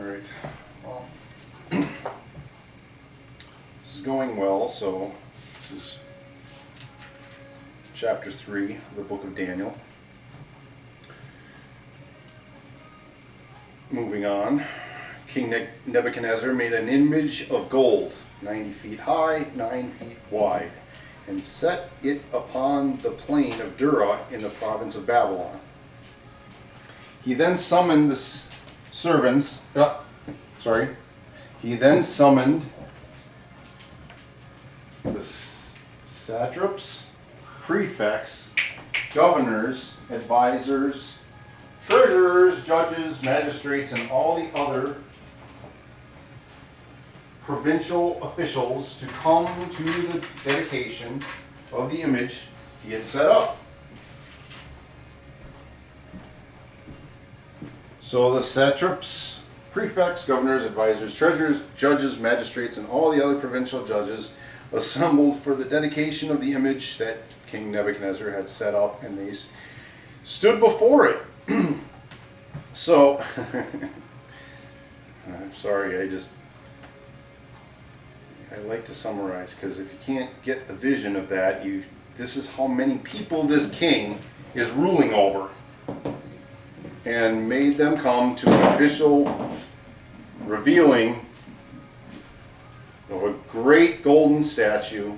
Alright, well, this is going well, so this is chapter 3 of the book of Daniel. Moving on, King Nebuchadnezzar made an image of gold, 90 feet high, 9 feet wide, and set it upon the plain of Dura in the province of Babylon. He then summoned the satraps, prefects, governors, advisors, treasurers, judges, magistrates, and all the other provincial officials to come to the dedication of the image he had set up. So the satraps, prefects, governors, advisors, treasurers, judges, magistrates, and all the other provincial judges assembled for the dedication of the image that King Nebuchadnezzar had set up, and they stood before it. So, I'm sorry, I like to summarize, because if you can't get the vision of that, this is how many people this king is ruling over. And made them come to an official revealing of a great golden statue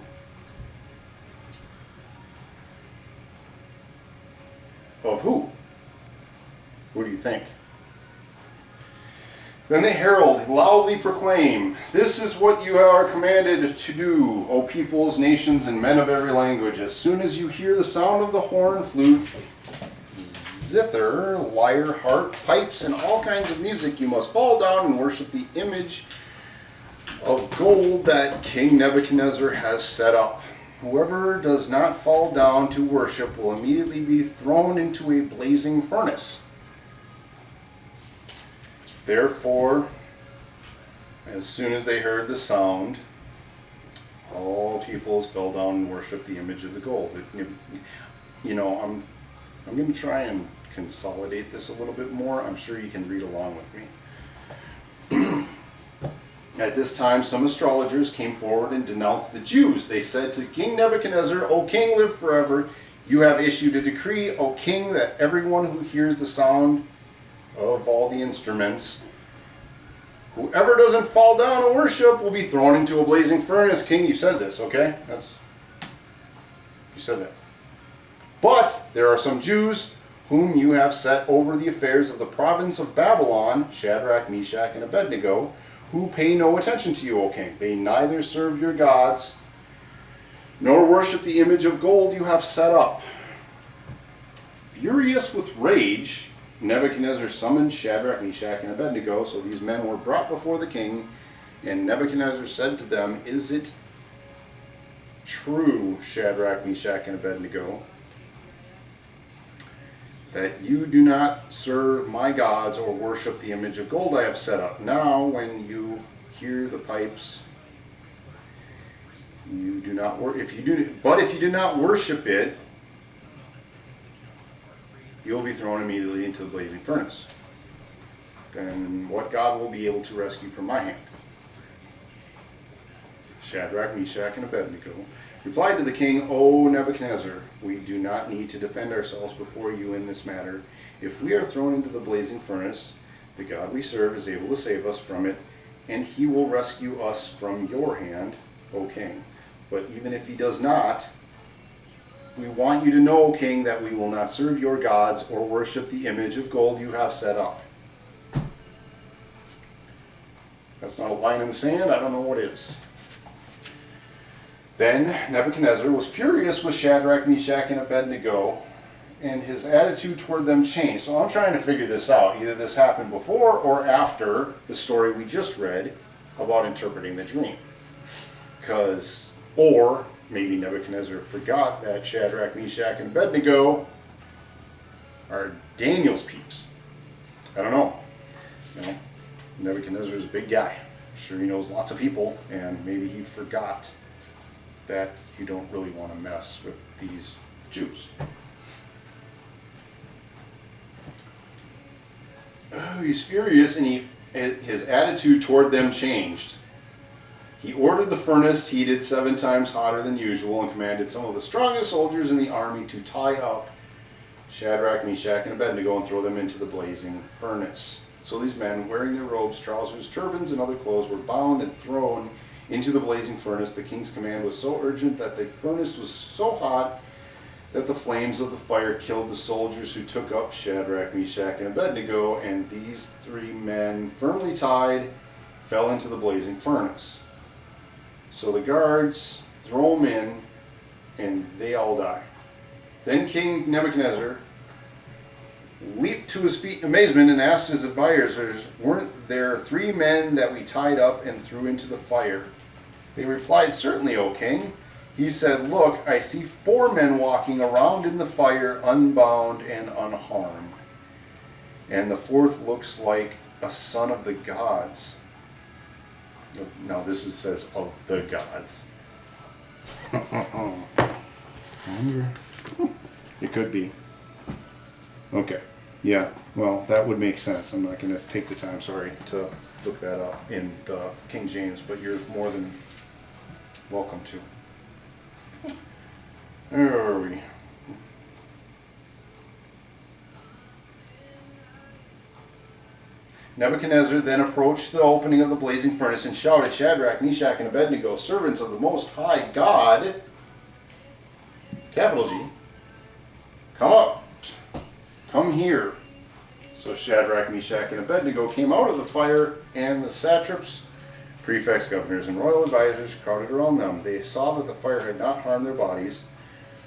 of who? Who do you think? Then the herald loudly proclaimed, "This is what you are commanded to do, O peoples, nations, and men of every language. As soon as you hear the sound of the horn, flute, zither, lyre, harp, pipes, and all kinds of music, you must fall down and worship the image of gold that King Nebuchadnezzar has set up. Whoever does not fall down to worship will immediately be thrown into a blazing furnace." Therefore, as soon as they heard the sound, all peoples fell down and worshipped the image of the gold. I'm going to try and consolidate this a little bit more. I'm sure you can read along with me. At this time, some astrologers came forward and denounced the Jews. They said to King Nebuchadnezzar, "O king, live forever. You have issued a decree, O king, that everyone who hears the sound of all the instruments, whoever doesn't fall down and worship will be thrown into a blazing furnace." King, you said this, okay? You said that. "But there are some Jews whom you have set over the affairs of the province of Babylon, Shadrach, Meshach, and Abednego, who pay no attention to you, O king. They neither serve your gods nor worship the image of gold you have set up." Furious with rage, Nebuchadnezzar summoned Shadrach, Meshach, and Abednego. So these men were brought before the king, and Nebuchadnezzar said to them, "Is it true, Shadrach, Meshach, and Abednego, that you do not serve my gods or worship the image of gold I have set up? Now, when you hear the pipes, you do not if you do not worship it, you will be thrown immediately into the blazing furnace. Then what God will be able to rescue from my hand?" Shadrach, Meshach, and Abednego replied to the king, "O Nebuchadnezzar, we do not need to defend ourselves before you in this matter. If we are thrown into the blazing furnace, the God we serve is able to save us from it, and he will rescue us from your hand, O king. But even if he does not, we want you to know, O king, that we will not serve your gods or worship the image of gold you have set up." That's not a line in the sand. I don't know what is. Then Nebuchadnezzar was furious with Shadrach, Meshach, and Abednego, and his attitude toward them changed. So I'm trying to figure this out. Either this happened before or after the story we just read about interpreting the dream. Or maybe Nebuchadnezzar forgot that Shadrach, Meshach, and Abednego are Daniel's peeps. I don't know. Nebuchadnezzar's a big guy. I'm sure he knows lots of people, and maybe he forgot that you don't really want to mess with these Jews. He's furious, and he his attitude toward them changed. He ordered the furnace heated 7 times hotter than usual and commanded some of the strongest soldiers in the army to tie up Shadrach, Meshach, and Abednego and throw them into the blazing furnace. So these men, wearing their robes, trousers, turbans, and other clothes, were bound and thrown into the blazing furnace. The king's command was so urgent that the furnace was so hot that the flames of the fire killed the soldiers who took up Shadrach, Meshach, and Abednego, and these 3 men, firmly tied, fell into the blazing furnace. So the guards throw them in, and they all die. Then King Nebuchadnezzar leaped to his feet in amazement and asked his advisors, "Weren't there 3 men that we tied up and threw into the fire?" They replied, "Certainly, O king." He said, "Look, I see 4 men walking around in the fire, unbound and unharmed. And the 4th looks like a son of the gods." Now this says of the gods. It could be. Okay. Yeah, well, that would make sense. I'm not going to take the time, sorry, to look that up in the King James, but you're more than welcome to. Where are we? Nebuchadnezzar then approached the opening of the blazing furnace and shouted, "Shadrach, Meshach, and Abednego, servants of the Most High God," capital G, "come up, come here." So Shadrach, Meshach, and Abednego came out of the fire, and the satraps, prefects, governors, and royal advisors crowded around them. They saw that the fire had not harmed their bodies,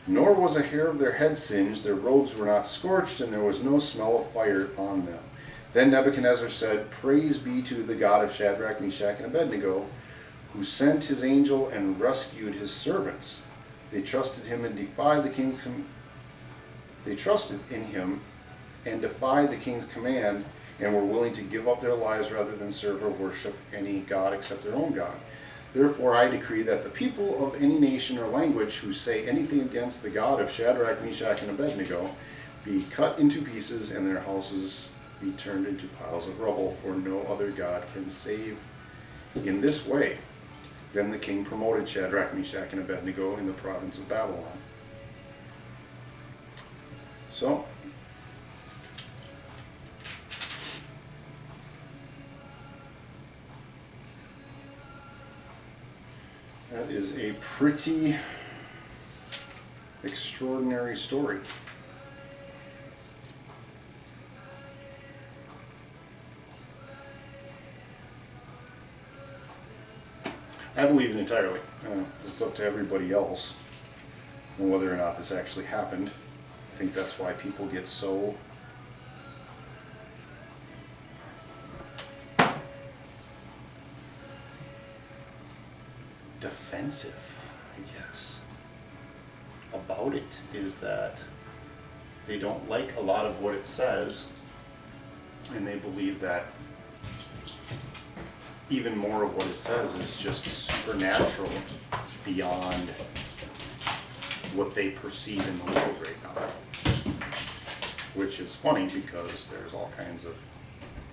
nor was a hair of their head singed, their robes were not scorched, and there was no smell of fire on them. Then Nebuchadnezzar said, "Praise be to the God of Shadrach, Meshach, and Abednego, who sent his angel and rescued his servants. They trusted him and defied the king's They trusted in him and defied the king's command, and were willing to give up their lives rather than serve or worship any god except their own God. Therefore I decree that the people of any nation or language who say anything against the God of Shadrach, Meshach, and Abednego be cut into pieces, and their houses be turned into piles of rubble, for no other God can save in this way." Then the king promoted Shadrach, Meshach, and Abednego in the province of Babylon. So, that is a pretty extraordinary story. I believe it entirely. It's up to everybody else and whether or not this actually happened. I think that's why people get so defensive, I guess, about it, is that they don't like a lot of what it says, and they believe that even more of what it says is just supernatural beyond what they perceive in the world right now. Which is funny because there's all kinds of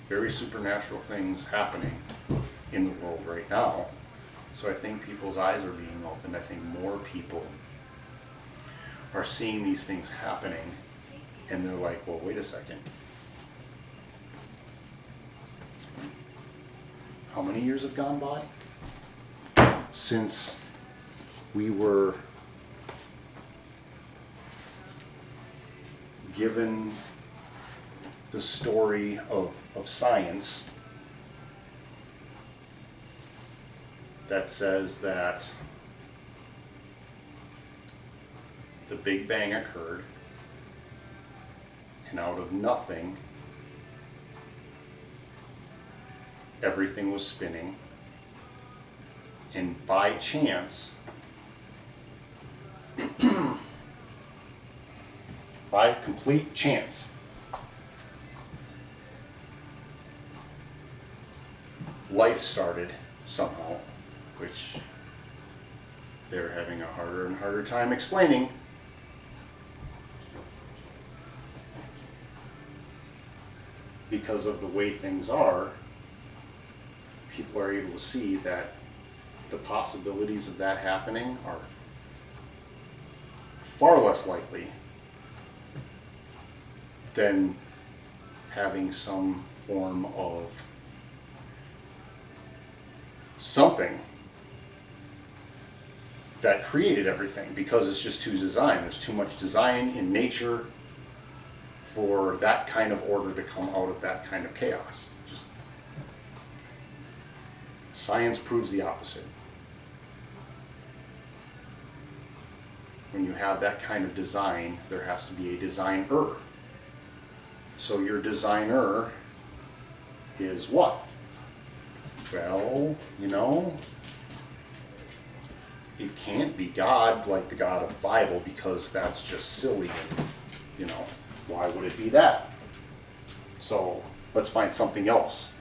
very supernatural things happening in the world right now. So I think people's eyes are being opened. I think more people are seeing these things happening, and they're like, well, wait a second. How many years have gone by since we were given the story of science that says that the Big Bang occurred, and out of nothing everything was spinning, and by chance, by complete chance, life started somehow, which they're having a harder and harder time explaining. Because of the way things are people are able to see that the possibilities of that happening are far less likely than having some form of something that created everything, because it's just too design. There's too much design in nature for that kind of order to come out of that kind of chaos. Just science proves the opposite. When you have that kind of design, there has to be a designer. So your designer is what? Well, it can't be God, like the God of the Bible, because that's just silly. And, why would it be that? So let's find something else.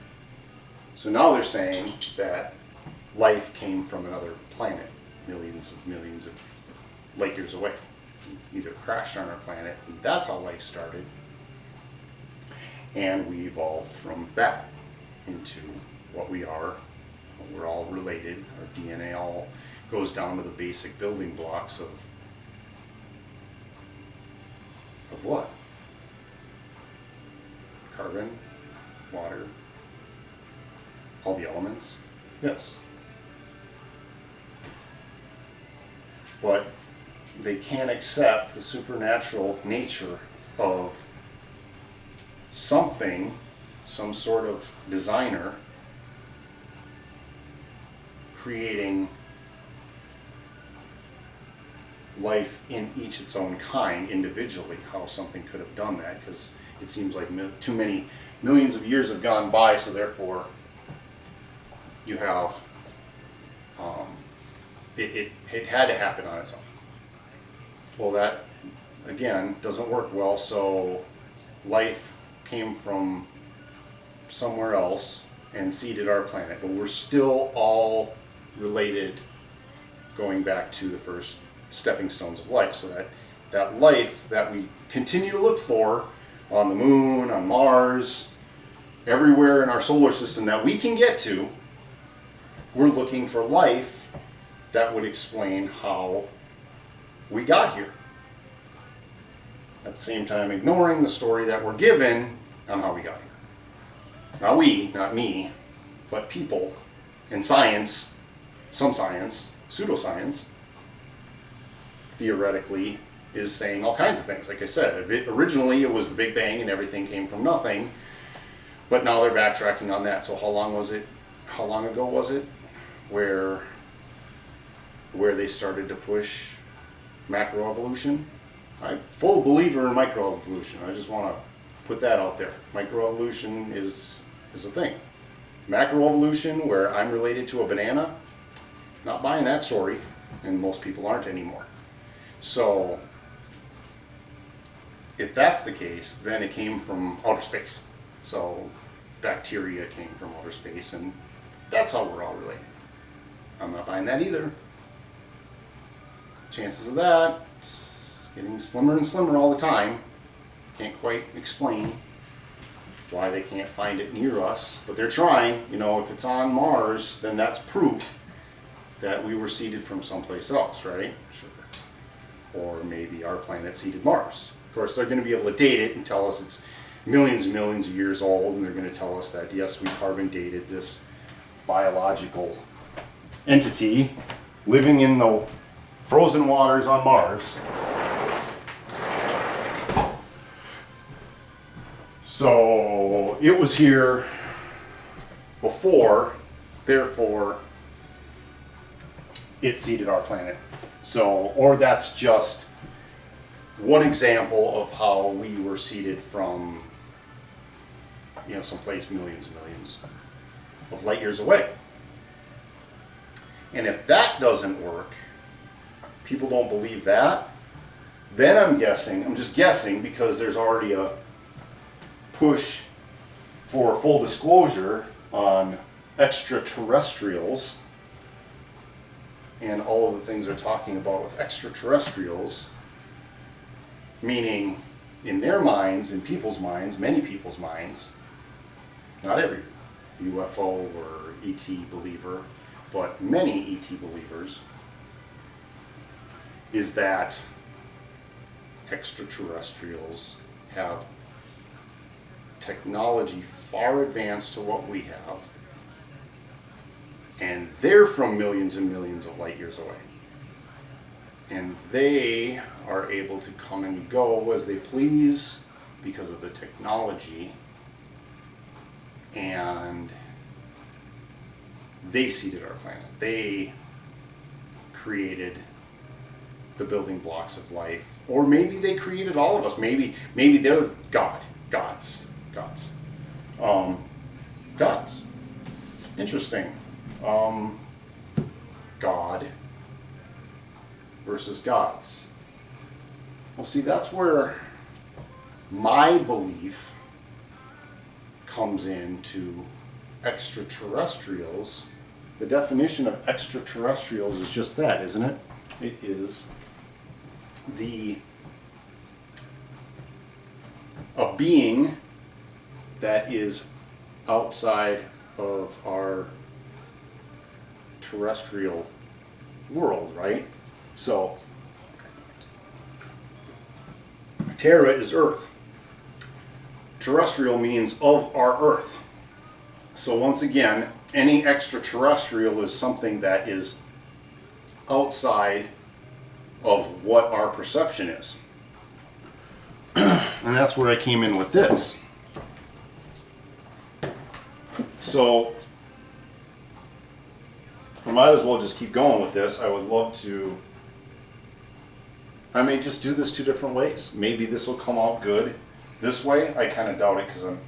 So now they're saying that life came from another planet, millions of light years away. Either crashed on our planet, and that's how life started. And we evolved from that into what we are. We're all related. Our DNA all goes down to the basic building blocks of what? Carbon, water, all the elements. Yes. But they can't accept the supernatural nature of something, some sort of designer creating life in each its own kind individually, how something could have done that, because it seems like too many millions of years have gone by, so therefore you have it had to happen on its own. Well, that again doesn't work well. So life came from somewhere else and seeded our planet, but we're still all related, going back to the first stepping stones of life. So that life that we continue to look for on the moon, on Mars, everywhere in our solar system that we can get to, we're looking for life that would explain how we got here. At the same time, ignoring the story that we're given on how we got here. Not we, not me, but people and science, some science, pseudoscience, theoretically is saying all kinds of things. Like I said, originally it was the Big Bang and everything came from nothing, but now they're backtracking on that. So how long ago was it where they started to push macroevolution? I'm full believer in microevolution. I just want to put that out there. Microevolution is a thing. Macroevolution, where I'm related to a banana, not buying that story, and most people aren't anymore. So if that's the case, then it came from outer space. So bacteria came from outer space, and that's how we're all related. I'm not buying that either. Chances of that, it's getting slimmer and slimmer all the time. Can't quite explain why they can't find it near us, but they're trying. If it's on Mars, then that's proof that we were seeded from someplace else, right? Sure. Or maybe our planet seeded Mars. Of course, they're going to be able to date it and tell us it's millions and millions of years old, and they're going to tell us that, yes, we carbon dated this biological entity living in the frozen waters on Mars. So it was here before, therefore it seeded our planet. So, or that's just one example of how we were seeded from, someplace millions and millions of light years away. And if that doesn't work, people don't believe that, then I'm just guessing, because there's already a push for full disclosure on extraterrestrials and all of the things they're talking about with extraterrestrials, meaning in their minds, in people's minds, many people's minds, not every, UFO or ET believer, but many ET believers, is that extraterrestrials have technology far advanced to what we have, and they're from millions and millions of light years away. And they are able to come and go as they please because of the technology, and they seeded our planet. They created the building blocks of life, or maybe they created all of us. Maybe they're gods. Interesting. God versus gods. Well, see, that's where my belief comes into extraterrestrials. The definition of extraterrestrials is just that, isn't it? It is a being that is outside of our terrestrial world, right? So, Terra is Earth. Terrestrial means of our Earth. So once again, any extraterrestrial is something that is outside of what our perception is. And that's where I came in with this. So, I might as well just keep going with this. I would love to, I may just do this two different ways. Maybe this will come out good this way. I kind of doubt it because I'm,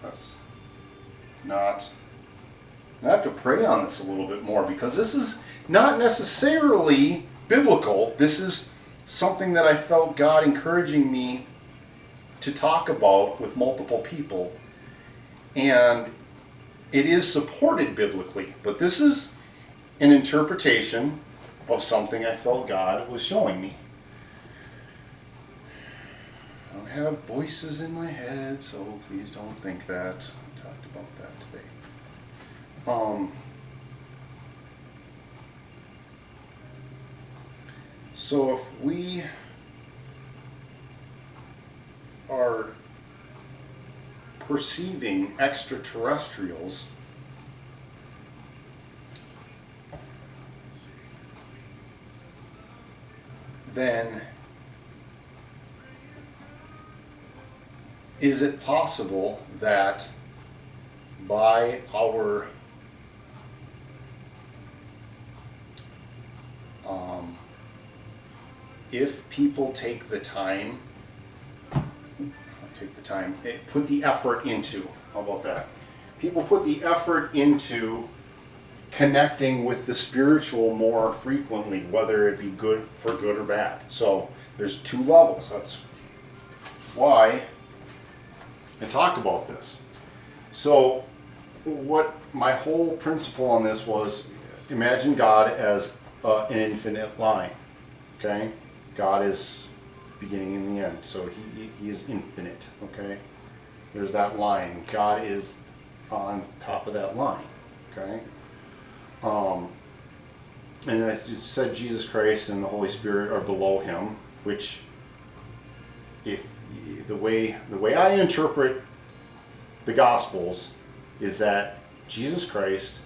that's not, I have to pray on this a little bit more because this is not necessarily biblical. This is something that I felt God encouraging me to talk about with multiple people. And it is supported biblically, but this is an interpretation of something I felt God was showing me. I don't have voices in my head, so please don't think that. I talked about that today. So if we are perceiving extraterrestrials then is it possible that by our if people take the time, put the effort into, how about that? People put the effort into connecting with the spiritual more frequently, whether it be good for good or bad. So there's two levels. That's why I talk about this. So what my whole principle on this was, imagine God as an infinite line. Okay? God is beginning and the end, so he is infinite. Okay? There's that line. God is on top of that line. Okay? And I just said Jesus Christ and the Holy Spirit are below him, which if the way I interpret the Gospels is that Jesus Christ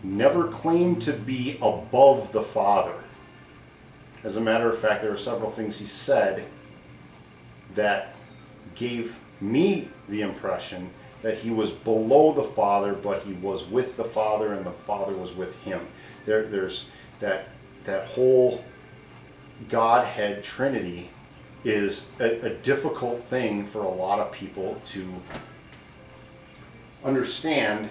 never claimed to be above the Father. As a matter of fact, there are several things he said that gave me the impression that he was below the Father, but he was with the Father and the Father was with him. There's that whole Godhead Trinity is a difficult thing for a lot of people to understand,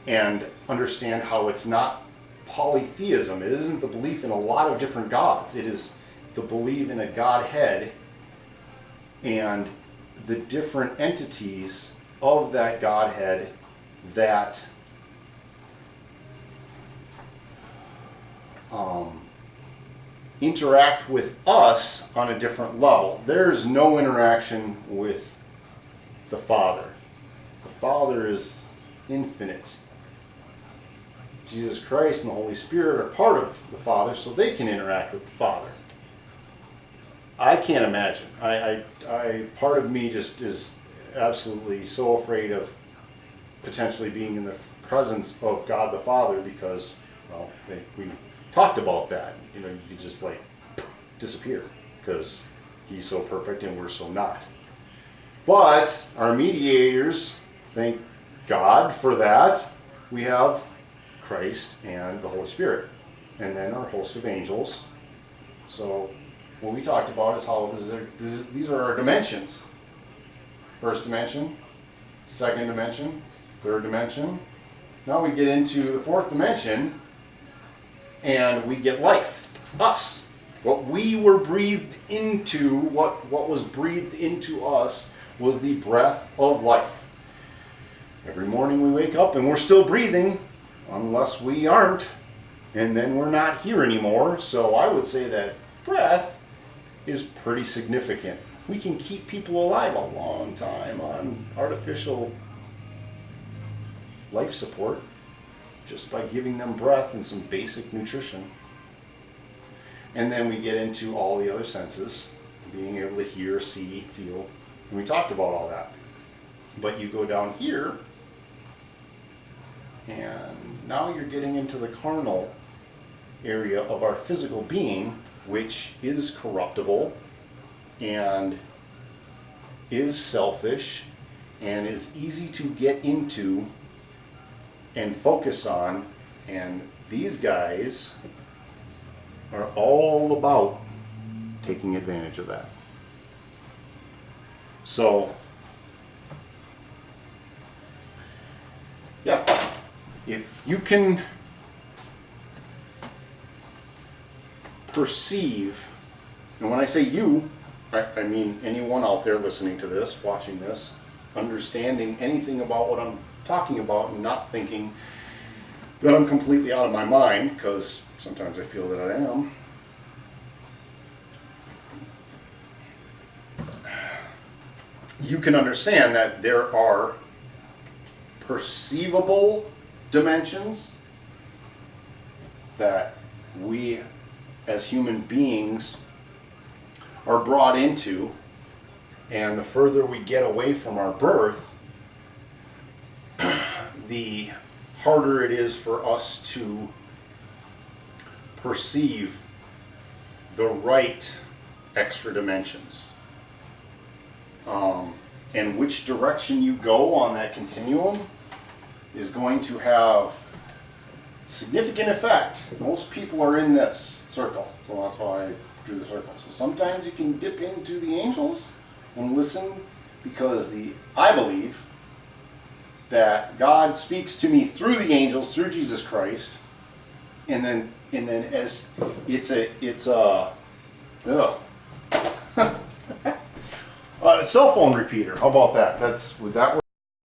and understand how it's not polytheism. It isn't the belief in a lot of different gods. It is the belief in a Godhead and the different entities of that Godhead that interact with us on a different level. There's no interaction with the Father. The Father is infinite. Jesus Christ and the Holy Spirit are part of the Father, so they can interact with the Father. I can't imagine. I part of me just is absolutely so afraid of potentially being in the presence of God the Father because, well, we talked about that. You know, you just like disappear because He's so perfect and we're so not. But our mediators, thank God for that, we have Christ and the Holy Spirit, and then our host of angels. So what we talked about is how these are our dimensions. First dimension, second dimension, third dimension. Now we get into the fourth dimension, and we get life, us. What we were breathed into, what was breathed into us was the breath of life. Every morning we wake up and we're still breathing, unless we aren't, and then we're not here anymore. So I would say that breath is pretty significant. We can keep people alive a long time on artificial life support just by giving them breath and some basic nutrition. And then we get into all the other senses, being able to hear, see, feel, and we talked about all that. But you go down here, and now you're getting into the carnal area of our physical being, which is corruptible and is selfish and is easy to get into and focus on. And these guys are all about taking advantage of that. So, yeah, if you can perceive, and when I say you, I mean anyone out there listening to this, watching this, understanding anything about what I'm talking about and not thinking that I'm completely out of my mind, because sometimes I feel that I am. You can understand that there are perceivable dimensions that we as human beings are brought into, and the further we get away from our birth, the harder it is for us to perceive the right extra dimensions. And which direction you go on that continuum is going to have significant effect. Most people are in this circle, so that's why I drew the circle. So sometimes you can dip into the angels and listen, because I believe that God speaks to me through the angels, through Jesus Christ, and then as it's a cell phone repeater. How about that? Would that work?